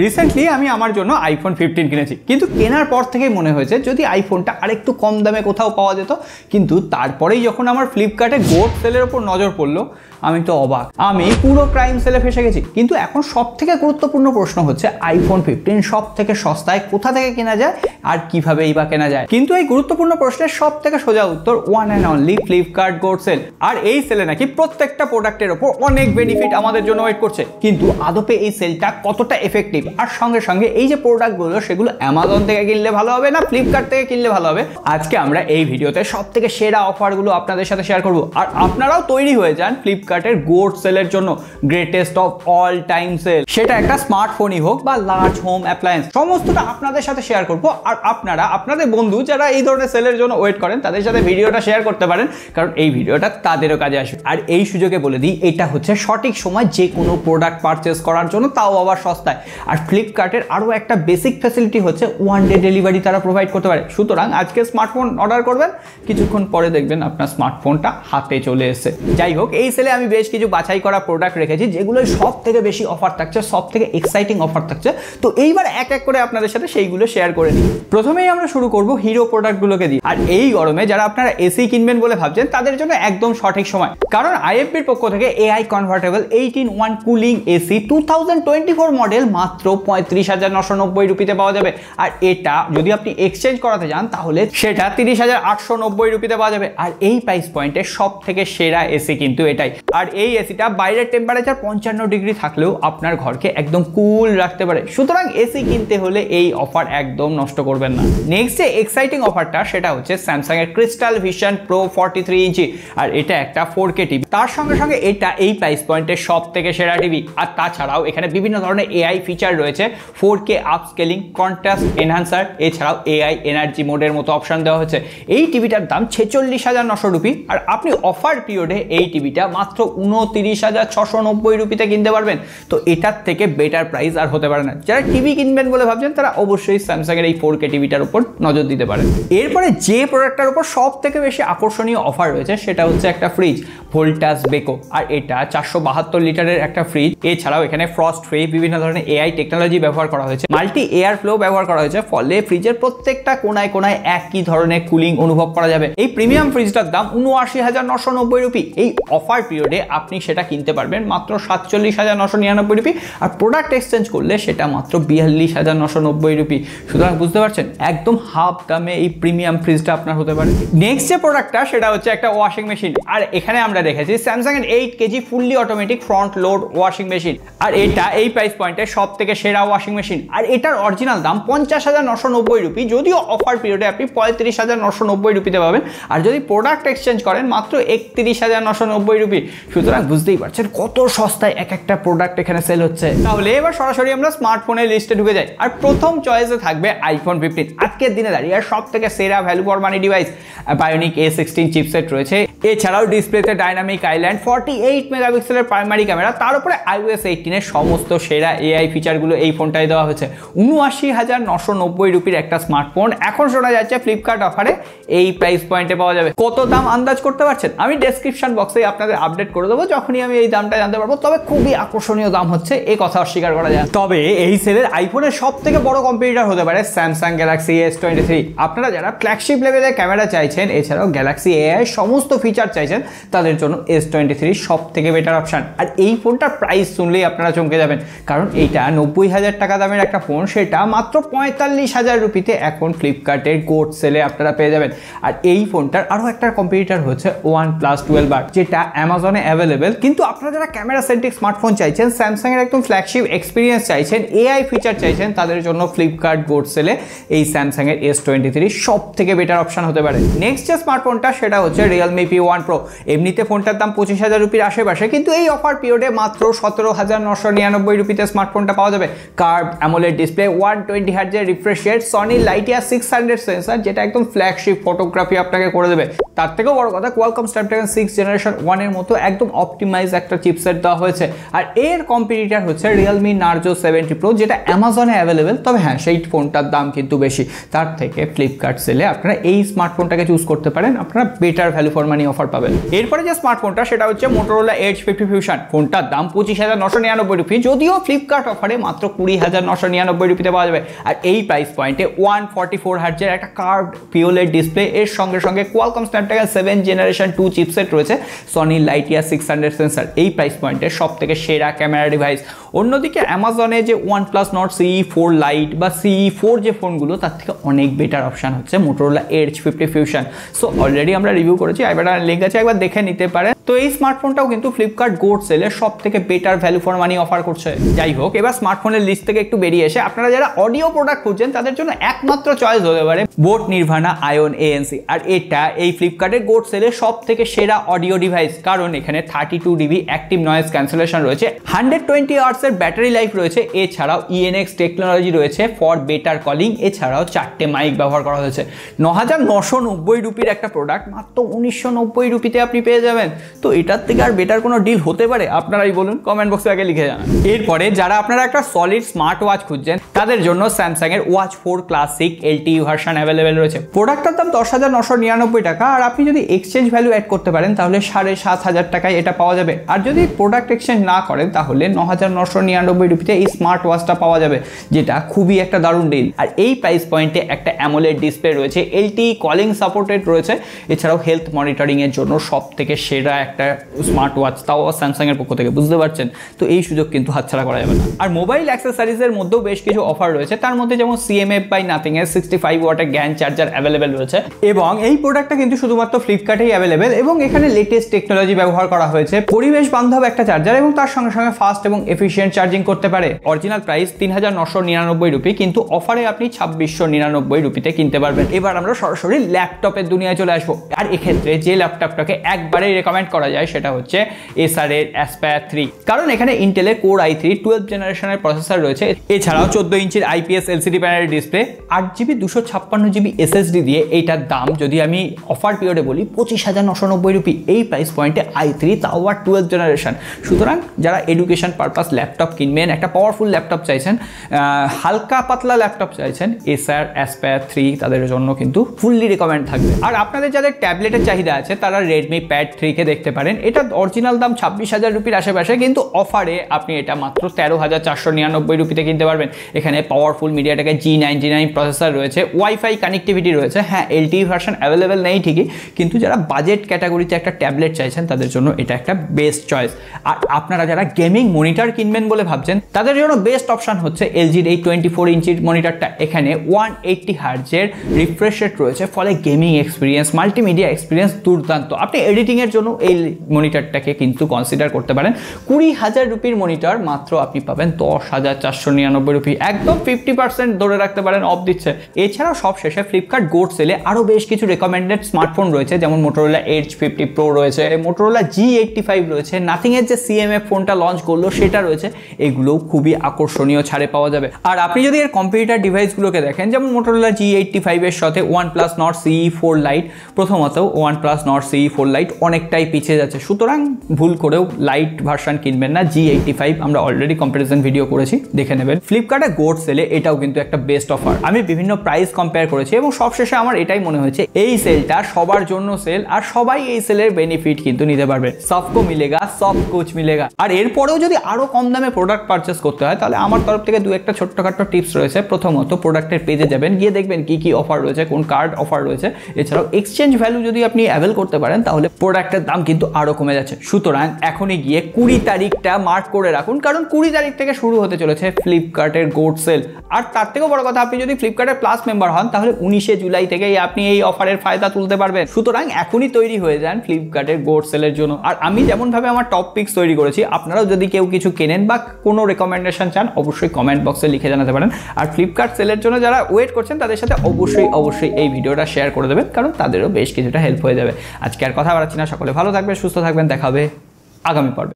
Recently আমি আমার জন্য আইফোন 15 কিনেছি, কিন্তু কেনার পর থেকেই মনে হয়েছে যদি আইফোনটা আরেকটু কম দামে কোথাও পাওয়া যেত। কিন্তু তারপরেই যখন আমার ফ্লিপকার্টে গোট সেলের ওপর নজর পড়লো, আমি তো অবাক, আমি পুরো ক্রাইম সেলে ফেসে গেছি। কিন্তু এখন সব থেকে গুরুত্বপূর্ণ প্রশ্ন হচ্ছে আইফোন 15 সব থেকে সস্তায় কোথা থেকে কেনা যায় আর কিভাবেই বা কেনা যায়। কিন্তু এই গুরুত্বপূর্ণ প্রশ্নের সব থেকে সোজা উত্তর one and only Flipkart GOAT sale. আর এই সেলে নাকি প্রত্যেকটা প্রোডাক্টের ওপর অনেক বেনিফিট আমাদের জন্য ওয়েট করছে। কিন্তু আদপে এই সেলটা কতটা এফেক্টিভ, আর সঙ্গে সঙ্গে এই যে প্রোডাক্টগুলো সেগুলো অ্যামাজন থেকে কিনলে ভালো হবে না ফ্লিপকার্ট থেকে কিনলে ভালো হবে, আজকে আমরা এই ভিডিওতে সব থেকে সেরা অফারগুলো আপনাদের সাথে শেয়ার করব। আর আপনারাও তৈরি হয়ে যান ফ্লিপকার্টের গোট সেলের জন্য, greatest of all time sale. সেটা একটা স্মার্টফোনই হোক বা লার্জ হোম অ্যাপ্লায়েন্স, সমস্তটা আপনাদের সাথে শেয়ার করব। আর আপনারা আপনাদের বন্ধু যারা এই ধরনের সেলের জন্য ওয়েট করেন তাদের সাথে ভিডিওটা শেয়ার করতে পারেন, কারণ এই ভিডিওটা তাদেরও কাজে আসবে। আর এই সুযোগে বলে দিই, এটা হচ্ছে সঠিক সময় যে কোনো প্রোডাক্ট পারচেস করার জন্য, তাও আবার সস্তায়। আর ফ্লিপকার্টের আরও একটা বেসিক ফ্যাসিলিটি হচ্ছে ওয়ান ডে ডেলিভারি তারা প্রোভাইড করতে পারে। সুতরাং আজকে স্মার্টফোন অর্ডার করবেন, কিছুক্ষণ পরে দেখবেন আপনার স্মার্টফোনটা হাতে চলে এসেছে। যাই হোক, এই সেলে আমি বেশ কিছু বাছাই করা প্রোডাক্ট রেখেছি যেগুলো সব থেকে বেশি অফার থাকছে, সব থেকে এক্সাইটিং অফার থাকছে। তো এইবার এক এক করে আপনাদের সাথে সেইগুলো শেয়ার করে নিই। প্রথমেই আমরা শুরু করব হিরো প্রোডাক্টগুলোকে দিয়ে। আর এই গরমে যারা আপনারা এসি কিনবেন বলে ভাবছেন তাদের জন্য একদম সঠিক সময়, কারণ আইএফবির পক্ষ থেকে AI convertible 18-1 cooling AC 2024 model মাত্র 35,990 রুপিতে পাওয়া যাবে। আর এটা যদি আপনি এক্সচেঞ্জ করাতে যান তাহলে সেটা 30,890 রুপিতে পাওয়া যাবে। আর এই প্রাইস পয়েন্টে সব থেকে সেরা এসি কিন্তু এটাই। আর এই এসিটা বাইরের টেম্পারেচার 55 ডিগ্রি থাকলেও আপনার ঘরকে একদম কুল রাখতে পারে। সুতরাং এসি কিনতে হলে এই অফার একদম নষ্ট করবেন না। নেক্সট যে এক্সাইটিং অফারটা সেটা হচ্ছে স্যামসাং এর ক্রিস্টাল ভিশন প্রো 43 ইঞ্চি। আর এটা একটা 4K টিভি, তার সঙ্গে সঙ্গে এটা এই প্রাইস পয়েন্টের সব থেকে সেরা টিভি। আর তাছাড়াও এখানে বিভিন্ন ধরনের এআই ফিচার রয়েছে, 4K আপস্কেলিং, কন্ট্রাস্ট এনহান্সার, এছাড়াও এআই এনার্জি মোডের মতো অপশন দেওয়া হচ্ছে। এই টিভিটার দাম 46,900 রুপি। আর আপনি অফার পিরিয়ডে এই টিভিটা মাত্র 29,690 রুপিতে কিনতে পারবেন। তো এটার থেকে বেটার প্রাইস আর হতে পারে না। যারা টিভি কিনবেন বলে ভাবছেন তারা অবশ্যই স্যামসাং এর এই 4K টিভিটার উপর নজর দিতে পারেন। এরপরে যে প্রোডাক্টটার উপর সব থেকে বেশি আকর্ষণীয় অফার রয়েছে সেটা হচ্ছে একটা ফ্রিজ, ভোল্টাস বেকো। আর এটা 472 লিটারের একটা ফ্রিজ। এছাড়াও এখানে ফ্রস্ট ফ্রি, বিভিন্ন ধরনের এআই টেকনোলজি ব্যবহার করা হয়েছে, মাল্টি এয়ার ফ্লো ব্যবহার করা হয়েছে, ফলে ফ্রিজের প্রত্যেকটা কোনায় কোনায় একই ধরনের কুলিং অনুভব করা যাবে। এই প্রিমিয়াম ফ্রিজটার দাম 79,990 রুপি। এই অফার পিরিয়ডে আপনি সেটা কিনতে পারবেন মাত্র 47,999 রুপি। আর প্রোডাক্ট এক্সচেঞ্জ করলে সেটা মাত্র 42,990 রুপি। সুতরাং বুঝতে পারছেন একদম হাফ দামে এই প্রিমিয়াম ফ্রিজটা আপনার হতে পারে। নেক্সট যে প্রোডাক্টটা সেটা হচ্ছে একটা ওয়াশিং মেশিন। আর এখানে আমরা দেখেছি স্যামসাং এর 8 KG fully automatic front load washing machine. আর এটা এই প্রাইস পয়েন্টে সব থেকে সেরা ওয়াশিং মেশিন। আর এটার অরিজিনাল দাম 50,990 রুপি, যদিও অফার পিরিয়ডে আপনি 35,990 রুপিতে পাবেন। আর যদি প্রোডাক্ট এক্সচেঞ্জ করেন মাত্র 31,990 রুপি। সুতরাং বুঝতেই পারছেন কত সস্তায় এক একটা প্রোডাক্ট এখানে সেল হচ্ছে। তাহলে এবার সরাসরি আমরা স্মার্টফোনের লিস্টে ঢুকে যাই। আর প্রথম চয়েসে থাকবে আইফোন 15। আজকের দিনে দাঁড়িয়ে সব থেকে সেরা value for money device. Bionic A16 chipset রয়েছে, এছাড়াও ডিসপ্লেতে ডাইনামিক আইল্যান্ড, 48 মেগাপিক্সেলের প্রাইমারি ক্যামেরা, তার উপরে iOS 18 এর সমস্ত সেরা এআই ফিচারগুলো এই ফোনটায় দেওয়া হয়েছে। 79,990 রুপির একটা স্মার্টফোন এখন শোনা যাচ্ছে ফ্লিপকার্ট অফারে এই প্রাইস পয়েন্টে পাওয়া যাবে। কত দাম আন্দাজ করতে পারছেন? আমি ডেসক্রিপশন বক্সে আপনাদের আপডেট করে দেবো যখনই আমি এই দামটা জানতে পারবো। তবে খুবই আকর্ষণীয় দাম হচ্ছে, এই কথা অস্বীকার করা যায়। তবে এই সেলের আইফোনের সব থেকে বড় কম্পিটিটর হতে পারে স্যামসাং গ্যালাক্সি S23। আপনারা যারা ফ্ল্যাগশিপ লেভেলের ক্যামেরা চাইছেন, এছাড়াও গ্যালাক্সি এআই সমস্ত ফিচার চাইছেন, তাদের জন্য S23 সব থেকে বেটার অপশন। আর এই ফোনটার প্রাইস শুনলেই আপনারা চমকে যাবেন, কারণ এইটা 90,000 টাকা দামের একটা ফোন, সেটা মাত্র 45,000 রুপিতে এখন ফ্লিপকার্টের গোট সেলে আপনারা পেয়ে যাবেন। আর এই ফোনটার আরও একটা কম্পিটিটর হচ্ছে OnePlus 12R, যেটা অ্যামাজনে অ্যাভেলেবেল। কিন্তু আপনারা যারা ক্যামেরা সেন্ট্রিক স্মার্টফোন চাইছেন, স্যামসাং এর একদম ফ্ল্যাগশিপ এক্সপিরিয়েন্স চাইছেন, এআই ফিচার চাইছেন, তাদের জন্য ফ্লিপকার্ট গোট সেলে এই স্যামসাং এর S23 সব থেকে বেটার অপশন হতে পারে। নেক্সট যে স্মার্টফোনটা সেটা হচ্ছে Realme P1 Pro। এমনিতে ফোনটার দাম 25,000 রুপির আশেপাশে, কিন্তু এই অফার পিরিয়ডে মাত্র 17,999 রুপিতে স্মার্টফোনটা পাওয়া যাবে। কার্ভ অ্যামোলেড ডিসপ্লে, 120 হার্টজের refresh rate, Sony Lytia 600 sensor, যেটা একদম ফ্ল্যাগশিপ ফটোগ্রাফি আপনাকে করে দেবে। তার থেকেও বড় কথা, কোয়ালকম স্ন্যাপড্রাগন 6 জেনারেশন 1 এর মতো একদম অপটিমাইজ একটা চিপসেট দেওয়া হয়েছে। আর এর কম্পিটিটর হচ্ছে Realme Narzo 70 Pro, যেটা অ্যামাজনে অ্যাভেলেবেল। তবে হ্যাঁ, সেই ফোনটার দাম কিন্তু বেশি। তার থেকে ফ্লিপকার্ট সেলে আপনারা এই স্মার্টফোনটাকে চুজ করতে পারেন, আপনারা better value for money offer পাবেন। এরপরে যে স্মার্টফোনটা সেটা হচ্ছে Motorola Edge 50 Fusion। ফোনটার দাম 25,999 রুপি, যদিও ফ্লিপকার্ট অফারে মাত্র 20,999 রুপিতে পাওয়া যাবে। আর এই প্রাইস পয়েন্টে 144 হার্জের একটা কার্ভড পিওলেড ডিসপ্লে, এর সঙ্গে সঙ্গে কোয়ালকম স্ন্যাপড্রাগন 7 জেনারেশন 2 চিপসেট রয়েছে, সনি লাইটিয়া 600 সেন্সর, এই প্রাইস পয়েন্টের সব থেকে সেরা ক্যামেরা ডিভাইস। অন্যদিকে অ্যামাজনে যে OnePlus Nord CE 4 Lite বা CE 4 যে ফোনগুলো, তার থেকে অনেক বেটার অপশান হচ্ছে Motorola Edge 50 Fusion। So already আমরা রিভিউ করেছি, আইবার লিঙ্ক আছে, একবার দেখে নিতে পারেন। তো এই স্মার্টফোনটাও কিন্তু ফ্লিপকার্ট গোল্ড সেলের সব থেকে better value for money offer করছে। যাই হোক, এবার স্মার্টফোনের লিস্ট থেকে একটু বেরিয়ে এসে আপনারা যারা অডিও প্রোডাক্ট খুঁজছেন তাদের জন্য একমাত্র চয়েস হতে পারে বোট নির্ভানা আয়ন ANC। আর এটা এই ফ্লিপকার্টের গোল্ড সেলের সব থেকে সেরা অডিও ডিভাইস, কারণ এখানে 32 dB অ্যাক্টিভ নয়েজ ক্যান্সেলেশন রয়েছে, 120 আওয়ার্সের ব্যাটারি লাইফ রয়েছে, এছাড়াও ENX টেকনোলজি রয়েছে ফর বেটার কলিং, এছাড়াও 4টে মাইক ব্যবহার করা হয়েছে। 9,990 রুপির একটা প্রোডাক্ট মাত্র 1990 রুপিতে আপনি পেয়ে যাবেন। তো এটার থেকে আর বেটার কোনো ডিল হতে পারে? আপনারাই বলুন, কমেন্ট বক্সে আগে লিখে জানান। এরপরে যারা আপনারা একটা সলিড স্মার্ট ওয়াচ খুঁজছেন তাদের জন্য স্যামসাং এর watch 4 classic LTE version available রয়েছে। প্রোডাক্টটার দাম 10,999 টাকা, আর আপনি যদি এক্সচেঞ্জ ভ্যালু অ্যাড করতে পারেন তাহলে 7,500 টাকায় এটা পাওয়া যাবে। আর যদি প্রোডাক্ট এক্সচেঞ্জ না করেন তাহলে 9,999 রুপিতে এই স্মার্ট ওয়াচটা পাওয়া যাবে, যেটা খুবই একটা দারুণ ডিল। আর এই প্রাইস পয়েন্টে একটা অ্যামোলেড ডিসপ্লে রয়েছে, LTE কলিং সাপোর্টেড রয়েছে, এছাড়াও হেলথ মনিটরিং এর জন্য সব থেকে সেরা একটা স্মার্ট ওয়াচ, তাও স্যামসাং এর পক্ষ থেকে, বুঝতে পারছেন? তো এই সুযোগ কিন্তু হাতছাড়া করা যাবে না। আর মোবাইল অ্যাক্সেসরিজের মধ্যেও বেশ কিছু অফার রয়েছে, তার মধ্যে যেমন CMF বাই নাথিং এর 65 ওয়াটের জ্ঞান চার্জার অ্যাভেলেবেল রয়েছে, এবং এই প্রোডাক্টটা কিন্তু শুধুমাত্র ফ্লিপকার্টেই অ্যাভেলেবেল, এবং এখানে লেটেস্ট টেকনোলজি ব্যবহার করা হয়েছে, পরিবেশ বান্ধব একটা চার্জার, এবং তার সঙ্গে সঙ্গে ফাস্ট এবং এফিশিয়েন্ট চার্জিং করতে পারে। অরিজিনাল প্রাইস 3,999 রুপি, কিন্তু অফারে আপনি 2,699 রুপিতে কিনতে পারবেন। এবার আমরা সরাসরি ল্যাপটপের দুনিয়ায় চলে আসবো। আর এক্ষেত্রে যে ল্যাপটপটাকে একবারেই রেকমেন্ড করা যায় সেটা হচ্ছে Acer এর Aspire 3, কারণ এখানে ইন্টেলের Core i3 12th জেনারেশনের প্রসেসর রয়েছে, এছাড়াও 14 ইঞ্চির IPS LCD প্যানেলের ডিসপ্লে, 8GB 256GB SSD দিয়ে এইটার দাম যদি আমি অফার পিরিয়ডে বলি 25,990 রুপি। এই প্রাইস পয়েন্টে i3, তাও আর 12th জেনারেশন। সুতরাং যারা এডুকেশন পারপাস ল্যাপটপ কিনবেন, একটা পাওয়ারফুল ল্যাপটপ চাইছেন, হালকা পাতলা ল্যাপটপ চাইছেন, Acer Aspire 3 তাদের জন্য কিন্তু ফুললি রেকমেন্ড থাকবে। আর আপনাদের যাদের ট্যাবলেটের চাহিদা আছে তারা Redmi Pad 3 কে দেখতে পারেন। এটা অরিজিনাল দাম 26,000 রুপির আশেপাশে, কিন্তু অফারে আপনি এটা মাত্র 13,499 রুপিতে কিনতে পারবেন। এখানে পাওয়ারফুল MediaTek G99 প্রসেসর রয়েছে, ওয়াইফাই কানেক্টিভিটি রয়েছে, হ্যাঁ LTE ভার্সন অ্যাভেলেবেল নেই ঠিকই, কিন্তু যারা বাজেট ক্যাটাগরিতে একটা ট্যাবলেট চাইছেন তাদের জন্য এটা একটা বেস্ট চয়েস। আর আপনারা যারা গেমিং মনিটর কিনবেন বলে ভাবছেন তাদের জন্য বেস্ট অপশন হচ্ছে LGর এই 24 ইঞ্চির মনিটরটা। এখানে 180 হার্জের রিফ্রেশ রেট রয়েছে, ফলে গেমিং এক্সপিরিয়েন্স, মাল্টিমিডিয়া এক্সপিরিয়েন্স দুর্দান্ত। আপনি এডিটিং এর জন্য এই মনিটরটাকে কিন্তু কনসিডার করতে পারেন। 20,000 রুপির মনিটর মাত্র আপনি পাবেন 10,499 রুপি, একদম 50% ধরে রাখতে পারেন অফ দিচ্ছে। এছাড়াও সব শেষে ফ্লিপকার্ট গোল্ড সেলে আরো বেশ কিছু রেকমেন্ডেড স্মার্টফোন রয়েছে, যেমন Motorola Edge 50 Pro রয়েছে, Motorola G85 রয়েছে, নাথিং এর যে CMF ফোনটা লঞ্চ করলো সেটা রয়েছে, এগুলোও খুবই আকর্ষণীয় ছাড়ে পাওয়া যাবে। আর আপনি যদি এর কম্পিউটার ডিভাইসগুলোকে দেখেন, যেমন Motorola G85 এর সাথে OnePlus Nord CE 4 Lite, প্রথমত OnePlus Nord CE 4 Lite অনেকটাই পিছিয়ে যাচ্ছে, সুতরাং ভুল করেও লাইট ভার্সন কিনবেন না। G85 আমরা অলরেডি কম্পারিজন ভিডিও করেছি, দেখে নেবেন। ফ্লিপকার্টে গোল্ড সেলে এটাও কিন্তু একটা বেস্ট অফার। আমি বিভিন্ন প্রাইস কম্পেয়ার করেছি এবং সবশেষে আমার এটাই মনে হয়েছে এই সেলটা সবার জন্য সেল, আর সবাই এই সেলের বেনিফিট কিন্তু নিতে পারবে। সবকো মিলেগা, সব কুছ মিলেগা। আর এরপরেও যদি আরো কম দামে প্রোডাক্ট পারচেস করতে হয় তাহলে আমার তরফ থেকে দু একটা ছোট্টখাট্ট টিপস রয়েছে। প্রথমত, প্রোডাক্টের পেজে যাবেন, গিয়ে দেখবেন কি কি অফার রয়েছে, কোন কার্ড অফার রয়েছে। এছাড়াও এক্সচেঞ্জ ভ্যালু যদি আপনি অ্যাভেল করতে পারেন তাহলে প্রোডাক্টের দাম কিন্তু আরো কমে যাচ্ছে। সুতরাং এখনই গিয়ে 20 তারিখটা মার্ক করে রাখুন, কারণ 20 তারিখ থেকে শুরু হতে চলেছে ফ্লিপকার্টের গোল্ড সেল। আর তার থেকেও বড় কথা, আপনি যদি ফ্লিপকার্টের প্লাস মেম্বার হন তাহলে 19 জুলাই থেকেই আপনি এই অফারের ফায়দা তুলতে পারবেন। সুতরাং এখনই তৈরি হয়ে যান ফ্লিপকার্টের গোল্ড সেলের জন্য। আর আমি যেমন ভাবে আমার টপ পিক্স তৈরি করেছি, আপনারাও যদি কেউ কিছু কেনেন বা কোনো রেকমেন্ডেশন চান অবশ্যই কমেন্ট বক্সে লিখে জানাতে পারেন। আর ফ্লিপকার্ট সেলের জন্য যারা ওয়েট করছেন তাদের সাথে অবশ্যই এই ভিডিওটা শেয়ার করে দেবেন, কারণ তাদেরও বেশ কিছুটা হেল্প হয়ে যাবে। আজকে আর কথা বাড়াচ্ছি না, সকলে ভালো থাকবেন, সুস্থ থাকবেন, দেখা হবে আগামী পর্বে।